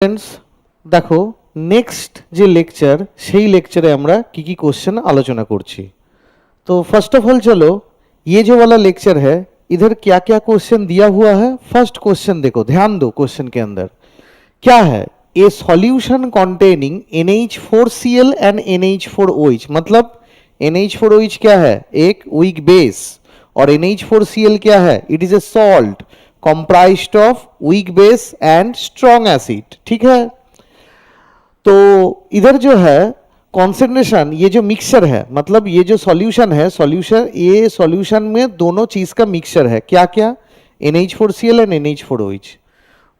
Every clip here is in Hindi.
फ्रेंड्स देखो नेक्स्ट जे लेक्चर সেই লেকচারে আমরা কি কি क्वेश्चन आलोचना করছি। तो फर्स्ट ऑफ ऑल चलो ये जो वाला लेक्चर है इधर क्या क्या क्वेश्चन दिया हुआ है। फर्स्ट क्वेश्चन देखो, ध्यान दो क्वेश्चन के अंदर क्या है। ए solution containing NH4Cl and NH4OH, मतलब NH4OH क्या है, एक वीक बेस, और NH4Cl क्या है, it is a salt comprised of weak base and strong acid. ठीक है, तो इधर जो है कॉन्सेंट्रेशन, ये जो मिक्सचर है, मतलब ये जो सॉल्यूशन है, सॉल्यूशन, ये सॉल्यूशन में दोनों चीज का मिक्सचर है। क्या क्या, NH4Cl एंड NH4OH।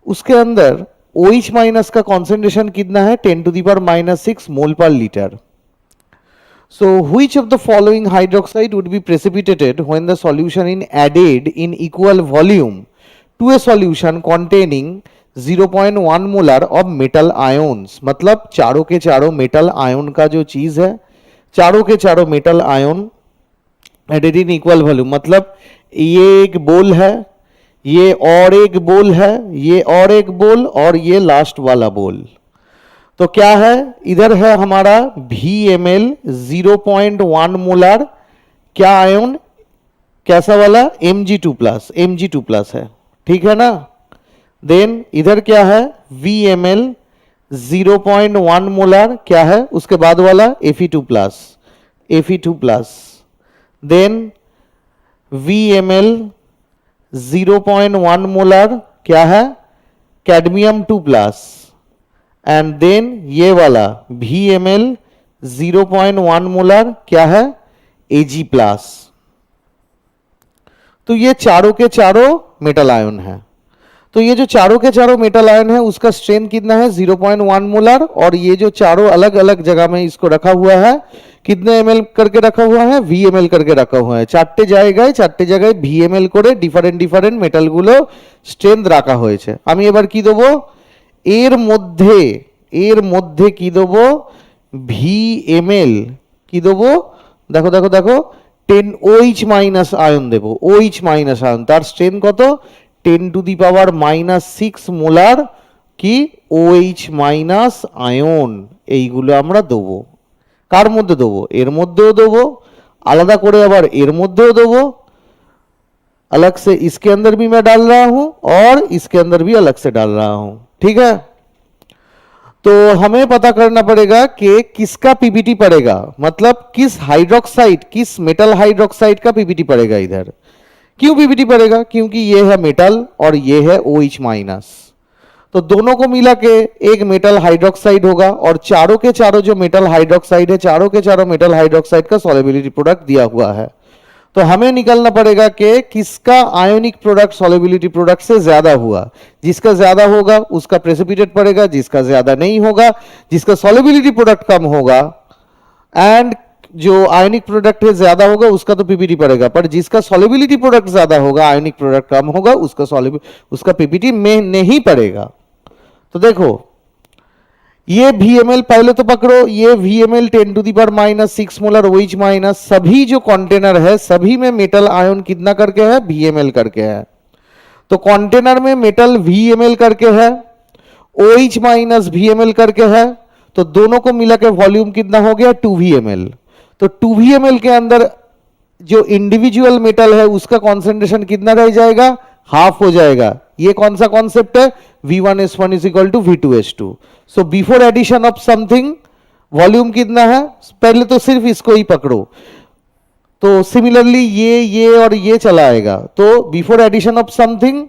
उसके अंदर OH माइनस का कॉन्सेंट्रेशन कितना है, 10⁻⁻6 मोल पर litre. So which of the following hydroxide would be precipitated when the solution is added in equal volume to a solution containing 0.1 molar of metal ions. मतलब चारों के चारों मेटल आयोन का जो चीज है, चारों के चारों metal ion added in equal volume, मतलब ये एक बोल है, ये और एक बोल है, ये और एक बोल, और ये लास्ट वाला बोल। तो क्या है, इधर है हमारा VMl 0.1 मोलर, क्या आयोन, कैसा वाला, Mg2+ है, ठीक है ना। देन इधर क्या है, VMl 0.1 मोलर, क्या है उसके बाद वाला Fe2+। देन VMl 0.1 मोलर, क्या है, कैडमियम 2+। एंड देन ये वाला VMl 0.1 मोलर, क्या है, Ag+। तो ये चारों के चारों मेटल आयन है। तो ये जो चारों के चारों मेटल आयन है उसका स्ट्रेंथ कितना है, 0.1 मोलर, और ये जो चारों अलग अलग जगह में इसको रखा हुआ है, कितने ml करके रखा हुआ है, VMl करके रखा हुआ है। চারটে জায়গায় VMl করে ডিফারেন্ট ডিফারেন্ট মেটালগুলো স্ট্রেংথ রাখা হয়েছে। আমি এবার কি দেব, এর মধ্যে কি দেব, VMl কি দেব, দেখো দেখো দেখো 10OH মাইনাস আয়ন দেব, OH মাইনাস আয়ন, তার স্ট্রেংথ কত, 10⁻⁻6 মোলার কি OH মাইনাস আয়ন। এইগুলো আমরা দেবো। কার মধ্যে দেবো, এর মধ্যেও দেবো, আলাদা করে আবার এর মধ্যেও দেবো, अलग से इसके अंदर भी मैं डाल रहा हूं और इसके अंदर भी अलग से डाल रहा हूं। ठीक है, तो हमें पता करना पड़ेगा कि किसका पीपीटी पड़ेगा, मतलब किस हाइड्रोक्साइड, किस मेटल हाइड्रोक्साइड का पीपीटी पड़ेगा इधर। क्यों पीपीटी पड़ेगा, क्योंकि ये है मेटल और ये है OH माइनस, तो दोनों को मिला के एक मेटल हाइड्रोक्साइड होगा, और चारों के चारों जो मेटल हाइड्रोक्साइड है, चारों के चारों मेटल हाइड्रोक्साइड का सॉल्युबिलिटी प्रोडक्ट दिया हुआ है। तो हमें निकालना पड़ेगा कि किसका आयोनिक प्रोडक्ट सॉल्युबिलिटी प्रोडक्ट से ज्यादा हुआ। जिसका ज्यादा होगा उसका प्रेसिपिटेट पड़ेगा, जिसका ज्यादा नहीं होगा, जिसका सॉल्युबिलिटी प्रोडक्ट कम होगा एंड जो आयोनिक प्रोडक्ट है ज्यादा होगा उसका तो पीपीटी पड़ेगा, पर जिसका सॉल्युबिलिटी प्रोडक्ट ज्यादा होगा, आयोनिक प्रोडक्ट कम होगा, उसका पीपीटी में नहीं पड़ेगा। तो देखो ये VMl पहले तो पकड़ो, ये VMl 10⁻⁻6 मोलर OH माइनस, सभी जो कंटेनर है सभी में मेटल आयन कितना करके है, VMl करके है। तो कंटेनर में मेटल VMl करके है, OH माइनस VMl करके है, तो दोनों को मिला के वॉल्यूम कितना हो गया, 2VMl। तो 2VMl के अंदर जो इंडिविजुअल मेटल है उसका कॉन्सेंट्रेशन कितना रह जाएगा, हाफ हो जाएगा। ये कौन सा कॉन्सेप्ट है, V1S1 is equal to V2S2। So before addition of something volume कितना है, पहले तो सिर्फ इसको ही पकड़ो, तो सिमिलरली ये और ये चला आएगा। तो before addition of something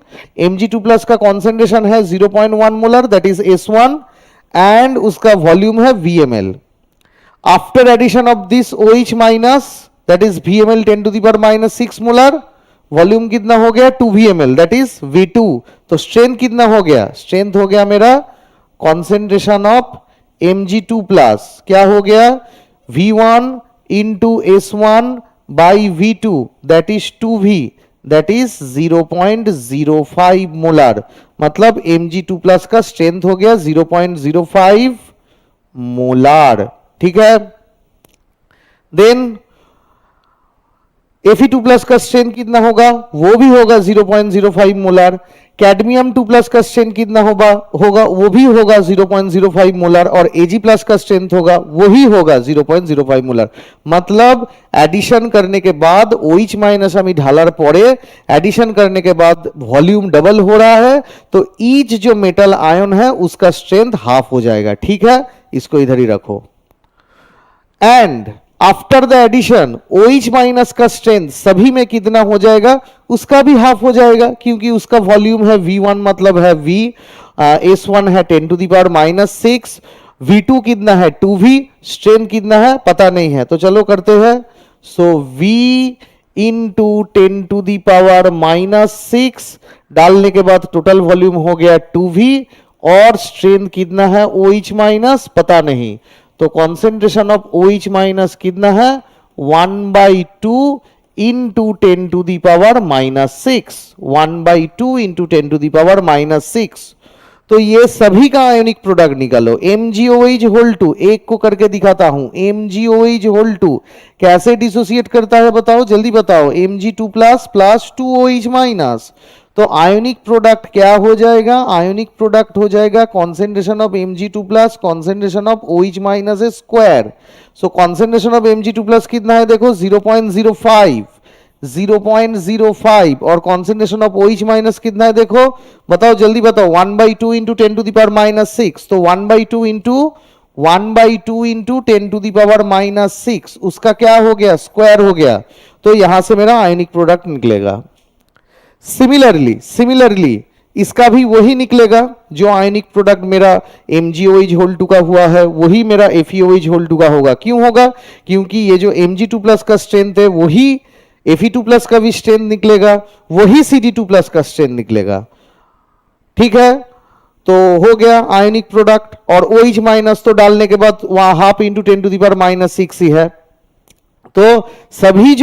Mg2+ का कॉन्सेंट्रेशन है 0.1 molar, that is S1, and उसका वॉल्यूम है VMl। After addition of this OH minus, that is VMl 10⁻⁻6 molar, volume कितना हो गया, 2VMl, दैट इज V2। तो स्ट्रेंथ कितना हो गया, स्ट्रेंथ हो गया मेरा कॉन्सेंट्रेशन ऑफ Mg2+, क्या हो गया, V1 into S1 by V2, that is 2V, that is 0.05 molar, मतलब Mg2+ का स्ट्रेंथ हो गया 0.05 मोलर। ठीक है, देन Fe2+ का स्ट्रेंथ कितना होगा, वो भी होगा 0.05 मोलर। कैडमियम 2+ का स्ट्रेंथ कितना होगा वो भी होगा 0.05 मोलर। और Ag+ का स्ट्रेंथ होगा वही होगा 0.05 मोलर। मतलब एडिशन करने के बाद OH माइनस আমি ঢালার পরে एडिशन करने के बाद वॉल्यूम डबल हो रहा है, तो ईच जो मेटल आयन है उसका स्ट्रेंथ हाफ हो जाएगा। ठीक है, इसको इधर ही रखो। And after the addition OH minus का स्ट्रेंथ सभी में कितना हो जाएगा, उसका भी हाफ हो जाएगा, क्योंकि उसका वॉल्यूम है V1 मतलब है V, S1 है 10⁻⁻6, V2 कितना है 2V, स्ट्रेंथ कितना है पता नहीं है, तो चलो करते हैं। सो V इंटू 10⁻⁻6 डालने के बाद टोटल वॉल्यूम हो गया 2V, और स्ट्रेंथ कितना है OH माइनस पता नहीं, तो कॉन्सेंट्रेशन ऑफ OH माइनस कितना है 1/2 इंटू 10⁻⁻6, 1/2 इंटू 10⁻⁻6। तो ये सभी का आयोनिक प्रोडक्ट निकालो। MgOH होल 2 एक को करके दिखाता हूं। MgOH होल 2 कैसे डिसोसिएट करता है बताओ, जल्दी बताओ। Mg2+ प्लस 2OH माइनस, तो आयोनिक प्रोडक्ट क्या हो जाएगा, आयोनिक प्रोडक्ट हो जाएगा concentration of Mg2+ concentration of OH minus square. So concentration of Mg2+ कितना है देखो 0.05, 0.05, और कॉन्सेंट्रेशन ऑफ OH माइनस कितना है देखो, बताओ जल्दी बताओ। 1/2 इंटू 10⁻⁻6, तो 1/2 इंटू 10⁻⁻6 उसका क्या हो गया, स्क्वायर हो गया, तो यहां से मेरा आयोनिक प्रोडक्ट निकलेगा। सिमिलरली इसका भी वही निकलेगा जो आयनिक प्रोडक्ट मेरा MgOH होल 2 का हुआ है, वही मेरा FeOH होल 2 का होगा। क्यों होगा, क्योंकि ये जो Mg2+ का स्ट्रेंथ है वही Fe2+ का भी स्ट्रेंथ निकलेगा, वही Cd2+ का स्ट्रेंथ निकलेगा। ठीक है, तो हो गया आयनिक प्रोडक्ट। और OH माइनस तो डालने के बाद वहां हाफ इंटू 10⁻⁻6 ही है। तो सभी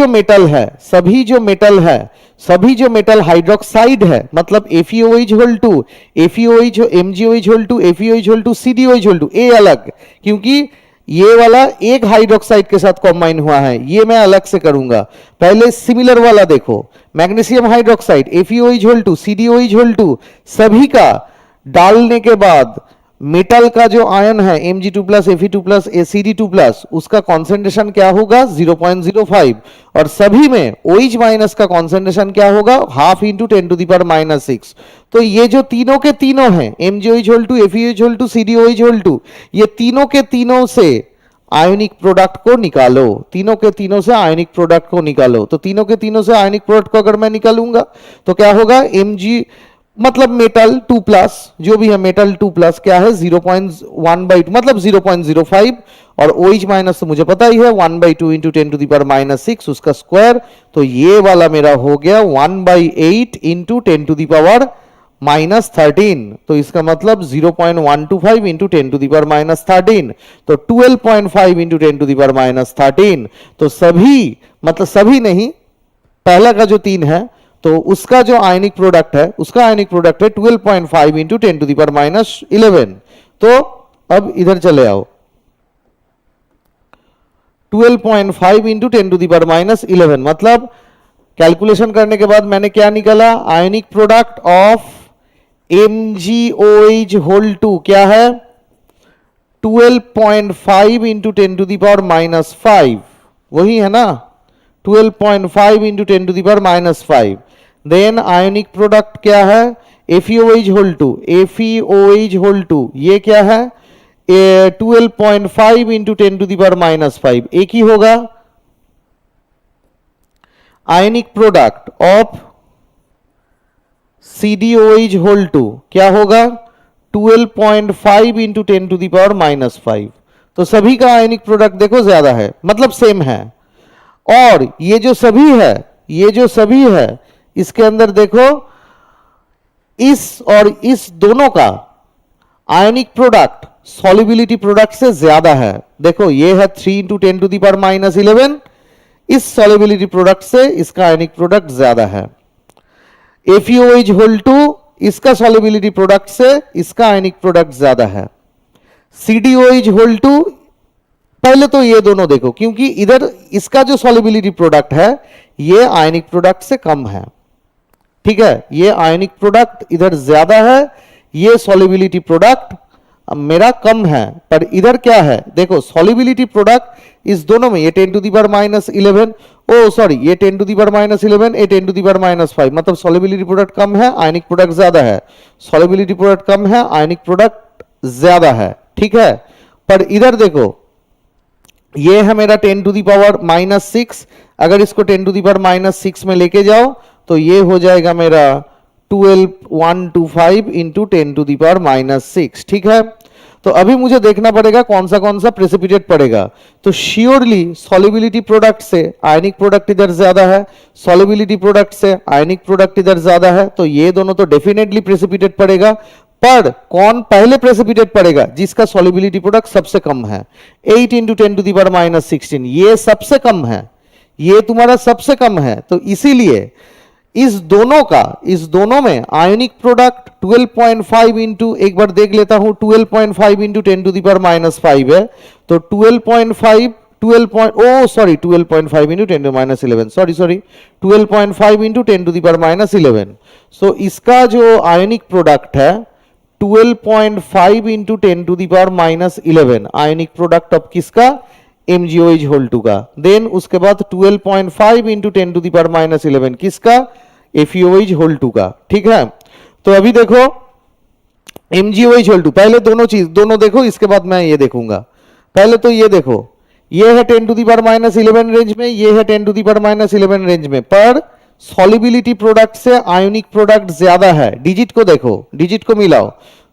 जो मेटल हाइड्रोक्साइड है, मतलब FeOH whole 2, FeOH MgOH whole 2, FeOH whole 2, CdOH whole 2, ए अलग, क्योंकि ये वाला एक हाइड्रोक्साइड के साथ कॉम्बाइन हुआ है, ये मैं अलग से करूंगा। पहले सिमिलर वाला देखो, magnesium hydroxide FeOH whole 2, CdOH whole 2, सभी का डालने के बाद मेटल का जो आयन है Mg2+, Fe2+, Cd2+, उसका कॉन्सेंट्रेशन क्या होगा 0.05, और सभी में OH माइनस का कॉन्सेंट्रेशन क्या होगा हाफ इंटू 10⁻⁻6। तो ये जो तीनों के तीनों हैं MgOH whole 2, FeOH whole 2, CdOH whole 2, ये तीनों के तीनों से आयोनिक प्रोडक्ट को निकालो, तीनों के तीनों से आयोनिक प्रोडक्ट को निकालो। तो तीनों के तीनों से आयोनिक प्रोडक्ट को अगर मैं निकालूंगा तो क्या होगा, Mg मतलब मेटल 2+, जो भी है मेटल 2+ क्या है 0.1/2 मतलब 0.05, और OH माइनस तो मुझे पता ही है 1/2 इंटू 10⁻⁻6 उसका स्क्वायर, तो ये वाला मेरा हो गया 1/8 इंटू 10⁻⁻13, तो इसका मतलब 0.125 इंटू 10⁻⁻13, तो 12.5 इंटू 10⁻⁻13। तो सभी मतलब सभी नहीं, पहला का जो 3 है तो उसका जो आयनिक प्रोडक्ट है, उसका आयनिक प्रोडक्ट है 12.5 इंटू 10⁻11। तो अब इधर चले आओ, 12.5 इंटू 10⁻11 मतलब कैलकुलेशन करने के बाद मैंने क्या निकाला, ionic product of MgOH whole 2 क्या है 12.5 इंटू 10⁻⁻5, वही है ना 12.5 इंटू 10⁻⁻5। देन आयोनिक प्रोडक्ट क्या है FeOH होल 2, FeOH होल 2 ये क्या है 12.5 इंटू 10⁻⁻5, एक ही होगा। Ionic product of CdOH whole 2 क्या होगा 12.5 इंटू 10⁻⁻5। तो सभी का आयोनिक प्रोडक्ट देखो ज्यादा है, मतलब सेम है। और ये जो सभी है इसके अंदर देखो इस और इस दोनों का आयनिक प्रोडक्ट सॉल्युबिलिटी प्रोडक्ट से ज्यादा है। देखो ये है 3 इंटू 10⁻11, इस सॉल्युबिलिटी प्रोडक्ट से इसका आयनिक प्रोडक्ट ज्यादा है। FeOH होल 2 इसका सॉल्युबिलिटी प्रोडक्ट से इसका आयनिक प्रोडक्ट ज्यादा है। CdOH होल 2 पहले तो ये दोनों देखो, क्योंकि इधर इसका जो सॉल्युबिलिटी प्रोडक्ट है ये आयनिक प्रोडक्ट से कम है, ठीक है। ये आयनिक प्रोडक्ट इधर ज्यादा है, ये सॉल्युबिलिटी प्रोडक्ट मेरा कम है, पर इधर क्या है देखो, सॉल्युबिलिटी प्रोडक्ट इस दोनों में, ये 10 to the power -11, oh sorry ये 10 टू दी पावर -11, ये 10 टू दी पावर -5, मतलब सॉल्युबिलिटी प्रोडक्ट कम है, आयनिक प्रोडक्ट ज्यादा है। सॉल्युबिलिटी प्रोडक्ट कम है, आयनिक प्रोडक्ट ज्यादा है, ठीक है। पर इधर देखो, ये है मेरा 10 टू दी पावर -6, अगर इसको 10 टू दी पावर -6 में लेके जाओ तो ये हो जाएगा मेरा 12125 इंटू 10 टू दी पावर -6, ठीक है। तो अभी मुझे देखना पड़ेगा कौन सा प्रेसिपिटेट पड़ेगा। तो श्योरली सॉल्युबिलिटी प्रोडक्ट से आयनिक प्रोडक्ट इधर ज्यादा है, सॉल्युबिलिटी प्रोडक्ट से आयनिक प्रोडक्ट इधर ज्यादा है, तो ये दोनों तो डेफिनेटली प्रेसिपिटेट पड़ेगा। पर कौन पहले प्रेसिपिटेट पड़ेगा? जिसका सॉल्युबिलिटी प्रोडक्ट सबसे कम है, 8 इंटू 10 टू दी पावर -16, ये सबसे कम है, ये तुम्हारा सबसे कम है। तो इसीलिए इस दोनों में आयनिक प्रोडक्ट 12.5 इंटू, एक बार देख लेता हूं, 12.5 इंटू 10 टू दी पावर -5 है, तो 12.5 12.5 into 10 to -11, sorry 12.5 into 10 to the power -11। So इसका जो आयनिक प्रोडक्ट है 12.5 into 10 to the power -11, ionic product of किसका? MgOH होल 2 का। देन उसके बाद 12.5 इंटू 10 टू दी पावर -11 किसका? FeOH होल 2 का, ठीक है। तो अभी देखो MgOH होल 2, पहले दोनों देखो, इसके बाद मैं ये देखूंगा। पहले तो ये देखो, ये है 10 टू दी पावर -11 रेंज में, ये है 10 टू दी पावर -11 रेंज में, पर सॉल्युबिलिटी प्रोडक्ट से आयोनिक प्रोडक्ट ज्यादा है। डिजिट को देखो, डिजिट को मिलाओ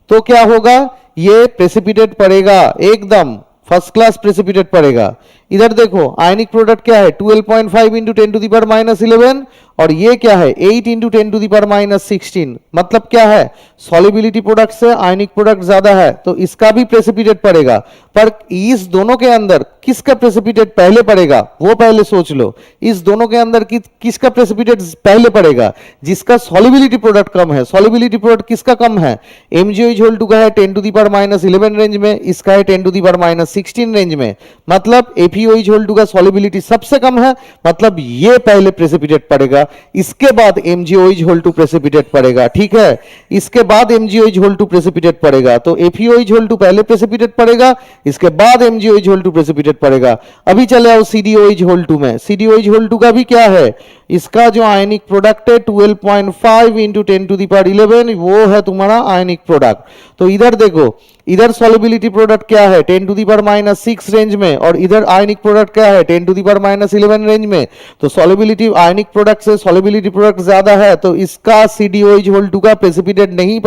तो क्या होगा? ये प्रेसिपिटेट पड़ेगा, एकदम फर्स्ट क्लास प्रेसिपिटेट पड़ेगा। इधर देखो आयनिक प्रोडक्ट क्या है 12.5 इंटू 10 टू दी पावर -11, और ये क्या है 8 इंटू 10 टू दी पावर -16, मतलब क्या है? सॉल्युबिलिटी प्रोडक्ट से आयनिक प्रोडक्ट ज्यादा है, तो इसका भी प्रेसिपिटेट पड़ेगा। पर इस दोनों के अंदर किसका प्रेसिपिटेट पहले पड़ेगा वो पहले सोच लो। इस दोनों के अंदर किसका प्रेसिपिटेट पहले पड़ेगा? जिसका सॉल्युबिलिटी प्रोडक्ट कम है। सॉल्युबिलिटी प्रोडक्ट किसका कम है? MgOH होल 2 का है 10 टू दी पावर -11 रेंज में, इसका है 10 टू दी पावर -16 रेंज में, मतलब FeOH होल 2 का सॉल्युबिलिटी सबसे कम है, मतलब ये पहले प्रेसिपिटेट पड़ेगा, इसके बाद MgOH होल 2 प्रेसिपिटेट पड़ेगा, ठीक है। इसके बाद MgOH होल 2 प्रेसिपिटेट पड़ेगा, तो FeOH होल 2 पहले प्रेसिपिटेट पड़ेगा, इसके बाद MgOH होल 2 प्रेसिपिटेट पड़ेगा। अभी चले आओ CdOH होल 2 में। CdOH होल 2 का भी क्या है? इसका जो आयनिक प्रोडक्ट है 12.5 इंटू 10 टू दी पावर 11, वो है तुम्हारा आयनिक प्रोडक्ट। तो इधर देखो, इधर सॉल्युबिलिटी प्रोडक्ट क्या है 10 टू दी पावर -6 रेंज में, और इधर आयनिक प्रोडक्ट क्या है 10 टू दी पावर -11 रेंज में। तो सॉल्युबिलिटी आयनिक प्रोडक्ट से सॉल्युबिलिटी प्रोडक्ट ज्यादा है, तो इसका CdOH होल 2 का प्रेसिपिटेट नहीं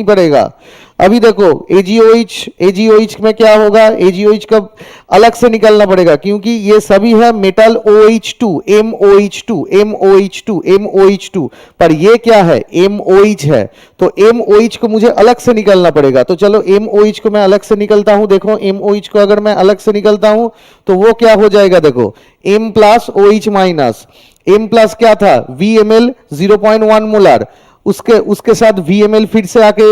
पड़ेगा। अभी देखो AgOH में क्या होगा? AgOH का अलग से निकालना पड़ेगा, क्योंकि ये सभी है मेटल OH2 MOH2, पर ये क्या है? MOH है, तो MOH को मुझे अलग से निकालना पड़ेगा। तो चलो MOH को मैं अलग से निकलता हूं। देखो MOH को अगर मैं अलग से निकलता हूं तो वो क्या हो जाएगा? देखो M plus OH minus, M plus क्या था? VMl 0.1 मोलर, उसके साथ VMl फिर से आके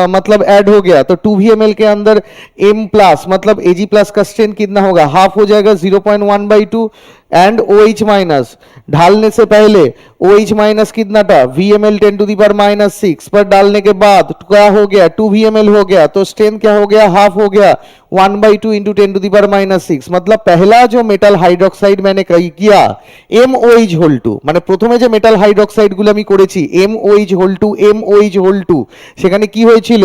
मतलब ऐड हो गया, तो 2 VMl के अंदर M प्लस मतलब Ag प्लस का स्ट्रेंथ कितना होगा? हाफ हो जाएगा 0.1/2, एंड OH माइनस ढालने से पहले OH माइनस कितना था? VMl 10 टू दी पावर -6, पर डालने के बाद क्या हो गया? 2 VMl हो गया, तो स्ट्रेंथ क्या हो गया? हाफ हो गया 1/2 इंटू 10 टू दी पावर -6, मतलब पहला जो मेटल हाइड्रोक्साइड मैंने किया MOH होल 2, মানে প্রথমে যে মেটাল হাইড্রোক্সাইড গুলো আমি করেছি MOH হোল 2 সেখানে কি হয়েছিল?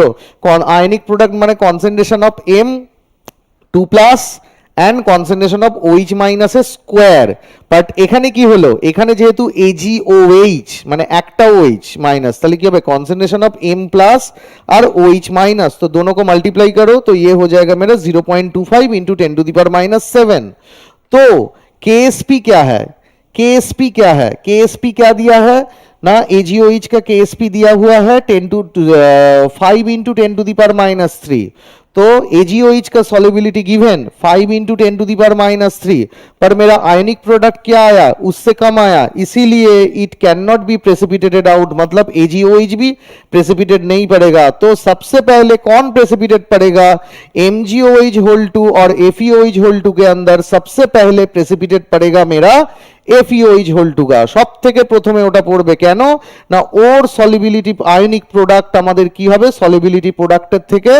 আয়নিক প্রোডাক্ট মানে concentration of M2+ and concentration of OH minus এর স্কোয়ার। বাট এখানে কি হলো? এখানে যেহেতু AgOH মানে একটা OH माइनस, তাহলে কি হবে? concentration of M प्लस और OH माइनस, तो दोनों को मल्टीप्लाई करो तो ये हो जाएगा मेरा 0.25 इंटू 10 टू दी पावर -7। तो KSP क्या है? KSP क्या है? KSP क्या दिया है ना? AgOH का KSP दिया हुआ है 5 इंटू 10 टू दी पावर -3। तो AgOH का सॉल्युबिलिटी गिवन 5 इंटू 10⁻³ पर मेरा आयनिक प्रोडक्ट क्या आया, उससे कम आया, इसीलिए it can not be precipitated out, मतलब AgOH भी प्रेसिपिटेट नहीं पड़ेगा। तो सबसे पहले कौन प्रेसिपिटेट पड़ेगा, MgOH2 और FeOH2 के अंदर सबसे पहले प्रेसिपिटेट पड़ेगा मेरा FeOH2 का, সব থেকে প্রথমে ওটা পড়বে। কেন না, ওর সলিবিলিটি আয়নিক প্রোডাক্ট আমাদের কি হবে, সলিবিলিটি প্রোডাক্টের থেকে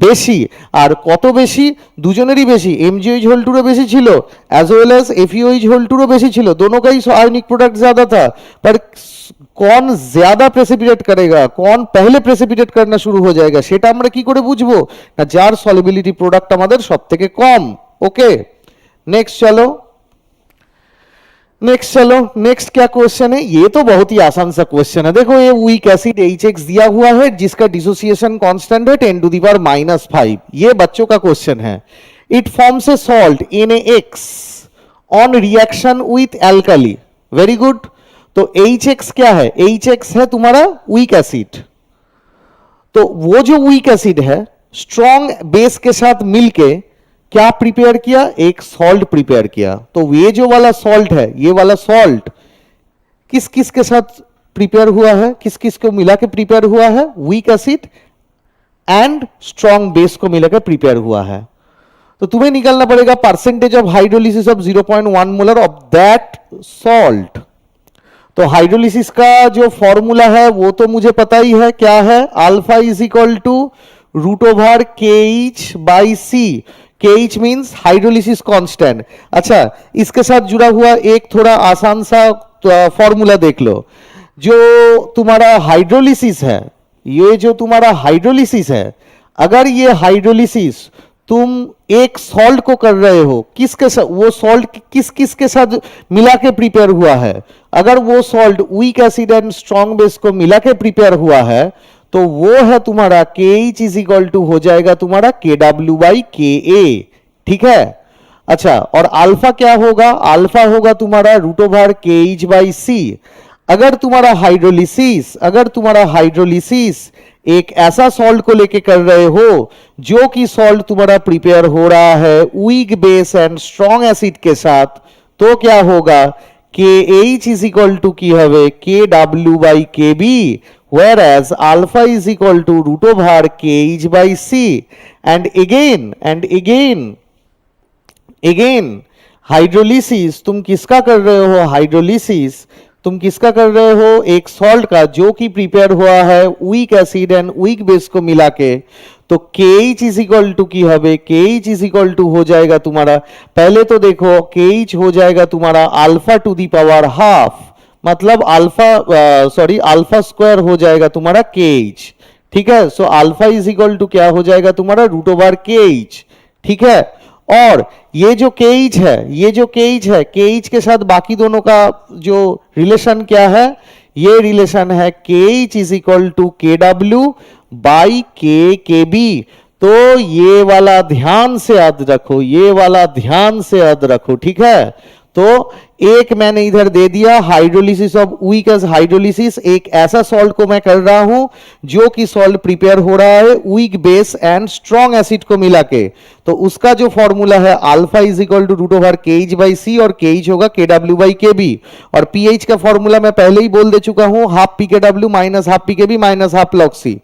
বেশি। আর কত বেশি, দুজনেরই বেশি, MgOH2 বেশি ছিল एज वेल एज FeOH2 বেশি ছিল, दोनों का ही आयनिक प्रोडक्ट ज्यादा था। पर कौन ज्यादा प्रेसिपिटेट करेगा, कौन पहले प्रेसिपिटेट करना शुरू हो जाएगा, সেটা আমরা কি করে বুঝবো না, যার সলিবিলিটি প্রোডাক্ট আমাদের সবথেকে কম। ओके नेक्स्ट चलो, नेक्स्ट क्या क्वेश्चन है, ये तो बहुत ही आसान सा क्वेश्चन है। देखो ये वीक एसिड HX दिया हुआ है जिसका डिसोसिएशन कांस्टेंट है 10⁻⁵। ये बच्चों का क्वेश्चन है। It forms a salt NaX on reaction with alkali. Very good. तो HX क्या है, HX है तुम्हारा वीक एसिड। तो वो जो वीक एसिड है स्ट्रॉन्ग बेस के साथ मिलके क्या प्रिपेयर किया, एक सॉल्ट प्रिपेयर किया। तो ये जो वाला सॉल्ट है, ये वाला सॉल्ट किस किस के साथ प्रिपेयर हुआ है, किस किस को मिला के प्रिपेयर हुआ है, weak acid and strong base को मिलाकर प्रिपेयर हुआ है। तो तुम्हें निकालना पड़ेगा percentage of hydrolysis of 0.1 molar of that salt. तो हाइड्रोलिसिस का जो फॉर्मूला है वो तो मुझे पता ही है, क्या है, alpha is equal to √KH/C। KH means hydrolysis constant. अच्छा, इसके साथ जुड़ा हुआ एक थोड़ा आसान सा फॉर्मूला देख लो। जो तुम्हारा हाइड्रोलिसिस है, ये जो तुम्हारा हाइड्रोलिसिस है, अगर ये हाइड्रोलिसिस तुम एक सॉल्ट को कर रहे हो, किसके साथ, वो सॉल्ट किस किस के साथ मिला के प्रिपेयर हुआ है, अगर वो salt weak acid and strong base को मिला के प्रिपेयर हुआ है तो वो है तुम्हारा KH इज इक्वल टू हो जाएगा तुम्हारा KW/KA। ठीक है। अच्छा, और अल्फा क्या होगा, अल्फा होगा तुम्हारा √KH/C। अगर तुम्हारा हाइड्रोलिसिस एक ऐसा सॉल्ट को लेके कर रहे हो जो कि सॉल्ट तुम्हारा प्रिपेयर हो रहा है weak base and strong acid के साथ, तो क्या होगा, KH इज इक्वल टू की हवे KW/KB, whereas alpha is equal to √KH/C। and again hydrolysis तुम किसका कर रहे हो, हाइड्रोलिसिस तुम किसका कर रहे हो, एक सॉल्ट का जो कि प्रिपेयर हुआ है weak acid and weak base को मिला के। तो KH इज इक्वल टू की हवे, KH इज इक्वल टू हो जाएगा तुम्हारा, पहले तो देखो KH हो जाएगा तुम्हारा alpha to the power half, मतलब अल्फा स्क्वायर हो जाएगा तुम्हारा KH। ठीक है। So alpha is equal to क्या हो जाएगा तुम्हारा √KH। ठीक है। और ये जो KH है, KH के साथ बाकी दोनों का जो रिलेशन क्या है, ये रिलेशन है KH is equal to KW/KKB। तो ये वाला ध्यान से याद रखो, ये वाला ध्यान से याद रखो। ठीक है। तो एक मैंने इधर दे दिया hydrolysis of weak as hydrolysis, एक ऐसा सॉल्ट को मैं कर रहा हूं जो कि सॉल्ट प्रिपेयर हो रहा है weak base and strong acid को मिला के। तो उसका जो फॉर्मूला है alpha is equal to √KH/C और KH होगा KW/KB। और pH का फॉर्मूला मैं पहले ही बोल दे चुका हूं, half pKw minus half pKb minus half log C।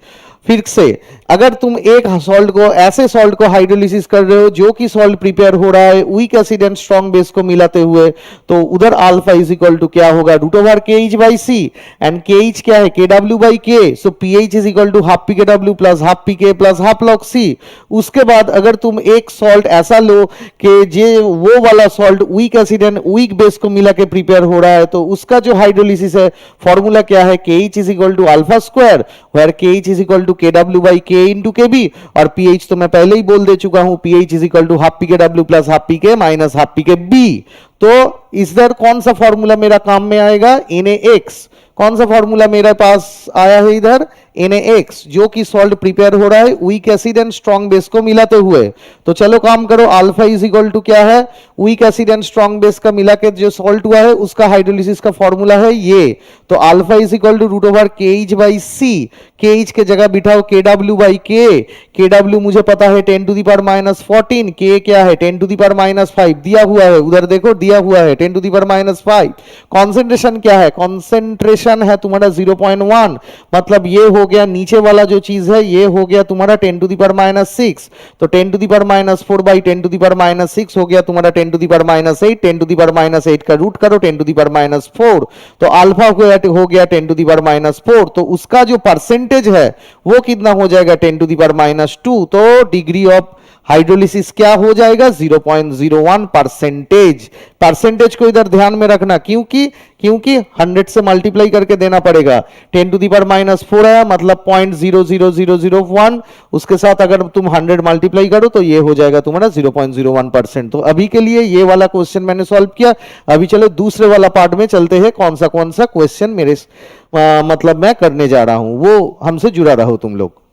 फिर से अगर तुम एक सॉल्ट को, ऐसे सॉल्ट को हाइड्रोलिसिस कर रहे हो जो कि सॉल्ट प्रिपेयर हो रहा है weak acid and strong base को मिलाते हुए, तो उधर अल्फा इज इक्वल टू क्या होगा, √KH/C एंड KH क्या है KW/K। So pH is equal to half pKw plus half pK plus half log C। उसके बाद अगर तुम एक सॉल्ट ऐसा लो कि जे वो वाला salt weak acid and weak base को मिला के प्रिपेयर हो रहा है, तो उसका जो हाइड्रोलिसिस है फॉर्मूला क्या है, KH is equal to alpha square where KH is equal to KW/K into KB। और pH तो मैं पहले ही बोल दे चुका हूं, pH is equal to half pKw plus half pK minus half pKb। तो इधर कौन सा फॉर्मूला मेरा काम में आएगा, NaX। कौन सा फॉर्मूला मेरे पास आया है इधर, NaX जो कि सॉल्ट प्रिपेयर हो रहा है weak acid and strong base को मिलाते हुए। तो चलो काम करो, अल्फा इज इक्वल टू क्या है, weak acid and strong base का मिला के जो सॉल्ट हुआ है उसका हाइड्रोलिसिस का फॉर्मूला है ये। तो alpha is equal to root over KH by C, KH के जगह बिठाओ KW बाई K, KW मुझे पता है 10 to the power minus 14, K क्या है 10 टू द पावर माइनस 5 दिया हुआ है, उधर देखो दिया हुआ है 10 to the power minus 5। Concentration क्या है, कॉन्सेंट्रेशन है तुम्हारा 0.1, मतलब ये हो गया नीचे वाला जो चीज है ये हो गया तुम्हारा 10 टू द पावर माइनस 6, तो 10 to the power minus 4 by 10 to the power minus 6 हो गया तुम्हारा 10 to the power minus 8, 10 to the power minus 8 का रूट करो 10 टू द पावर माइनस 4, तो अल्फा हो गया 10 टू द पावर माइनस 4, तो उसका जो परसेंटेज है वो कितना हो जाएगा 10 टू द पावर माइनस 2, तो डिग्री ऑफ हाइड्रोलिसिस क्या हो जाएगा 0.01 परसेंटेज। परसेंटेज को इधर ध्यान में रखना, क्योंकि 100 से मल्टीप्लाई करके देना पड़ेगा। 10 टू द पावर माइनस 4 आया मतलब 0.00001, उसके साथ अगर तुम 100 मल्टीप्लाई करो तो ये हो जाएगा तुम्हारा 0.01%। तो अभी के लिए ये वाला क्वेश्चन मैंने सॉल्व किया। अभी चलो दूसरे वाला पार्ट में चलते हैं, कौन सा क्वेश्चन मेरे मतलब मैं करने जा रहा हूं, वो हमसे जुड़ा रहो तुम लोग।